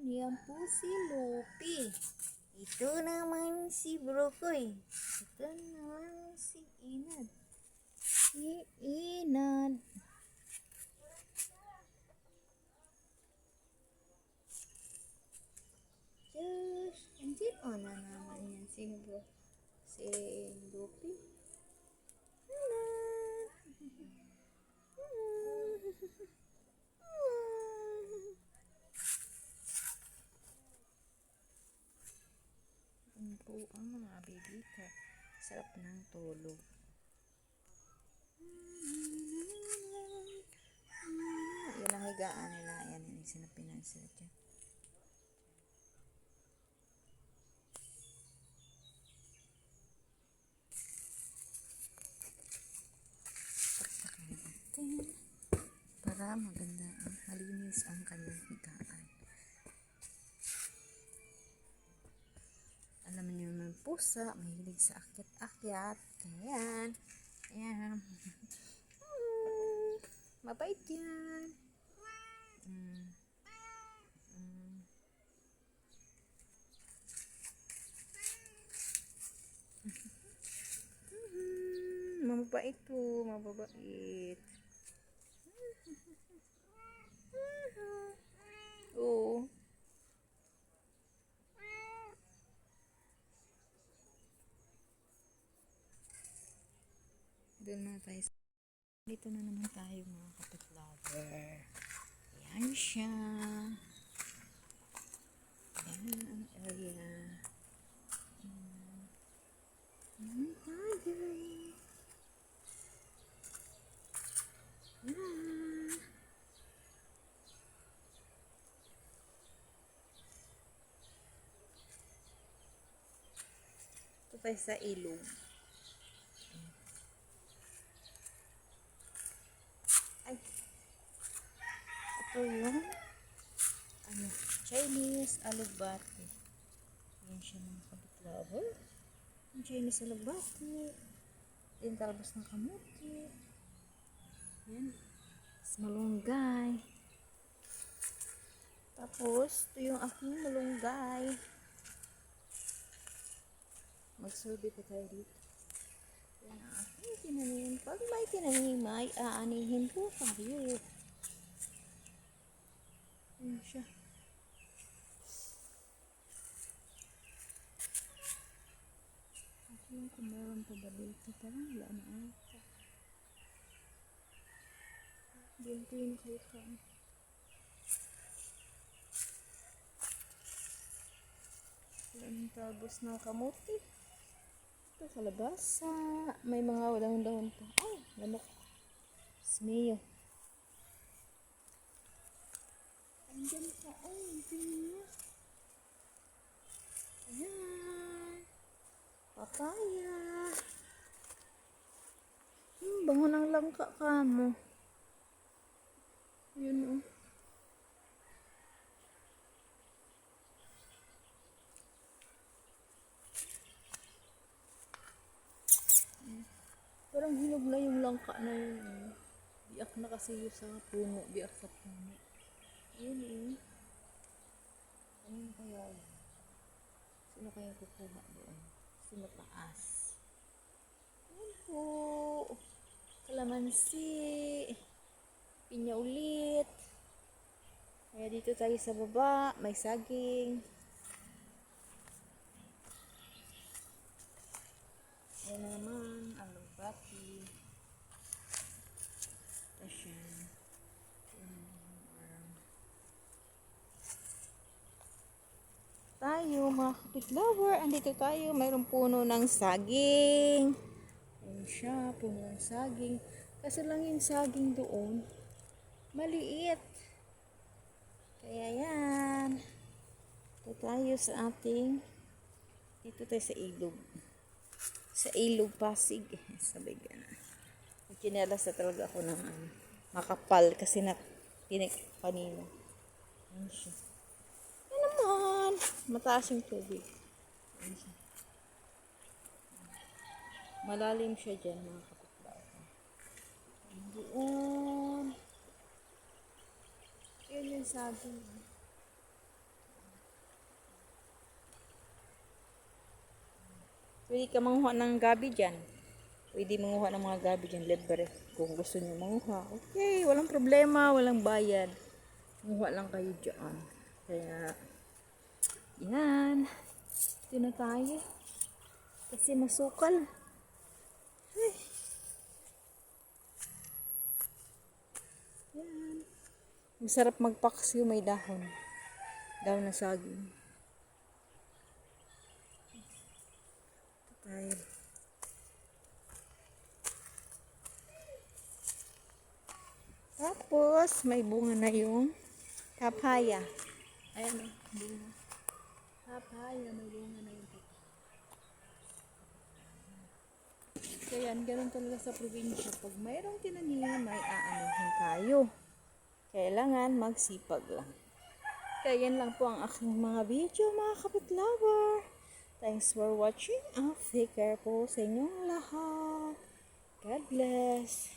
Yan po si Lupi. Ito naman si Brokoy. Ito naman si Inad. Si Inad. Diyos. Andiyan o na naman yan si Bro. Si Lupi. Po ang mga baby ko. Sarap ng tulog. Yan ang higaan nila. Yan yung sinapinang sila dyan. Taktakan natin para maganda ang malinis ang kanyang higaan. Alam niyo naman pusa, mahilig sa akyat-akyat. Ayan. Ayan. Mabait yan. Mabait po. Mababait. Oo. Doon na tayo. Dito na naman tayo mga kapit-lover. Ayan siya. Ayan ang area. Ayan tayo. Ayan. Ito tayo sa ilog. Ay. Ito yung Chinese alugbati. Ayan siya mga kapit-lover. Yung Chinese alugbati. Yung talbos ng kamuti. Ayan. Malunggay. Tapos, ito yung aking malunggay. Magsurvey pa tayo dito. Yan ang aking tinanim. Pag may tinanim, ay aanihin po tayo. Ayan siya. Ako yung kung meron pa ba dito. Parang wala na ata. Diyan ko yung nakita. Walang talbos ng kamuti. Ito sa labasa. May mga dahon-dahon pa. Ay, lamok. Smeyo. Andyan pa. Ay, tingnan niya. Ayan. Papaya. Bango ng langka ka mo. Yun o. Parang hinog na yung langka na yun. Biak na kasi yung sa puno. Biak sa puno. Yun eh. Ano kaya yun? Sino kaya kukuha doon? Sino taas? Yan po. Kalamansi. Pinya ulit. Kaya dito tayo sa baba. May saging. Ayan na naman. Alugbati. Ayan. Tayo mga kapit-lover. Andito tayo. Mayroong puno ng saging. Ayan siya. Puno ng saging. Kasi lang yung saging doon. Maliit. Kaya yan. Ito tayo sa ating. Dito tayo sa ilog. Sa ilog Pasig. Sabay gana. Chinelas na talaga ako ng makapal kasi tinik kanina. Ayan siya. Ayan naman. Mataas yung tubig. Ayan siya. Malalim siya dyan mga kapitbahay. Doon. Ayan yung saging. Pwede ka manguha ng gabi dyan. Pwede manguha ng mga gabi dyan, libre. Kung gusto niyo manguha, okay, walang problema, walang bayad. Manguha lang kayo dyan. Kaya, yan. Ito na tayo. Kasi masukal. Ay. Yan. Masarap magpaksiw, may dahon. Dahon na saging. Ito tayo. Tapos, may bunga na yung papaya. Ayan, bunga. Papaya, may bunga na yung papaya. Kaya yan, ganun talaga sa probinsya. Pag mayroong tinanim, may aanuhin tayo. Kailangan magsipag lang. Kaya yan lang po ang aking mga video, mga kapit lover. Thanks for watching. Take care po sa inyong lahat. God bless.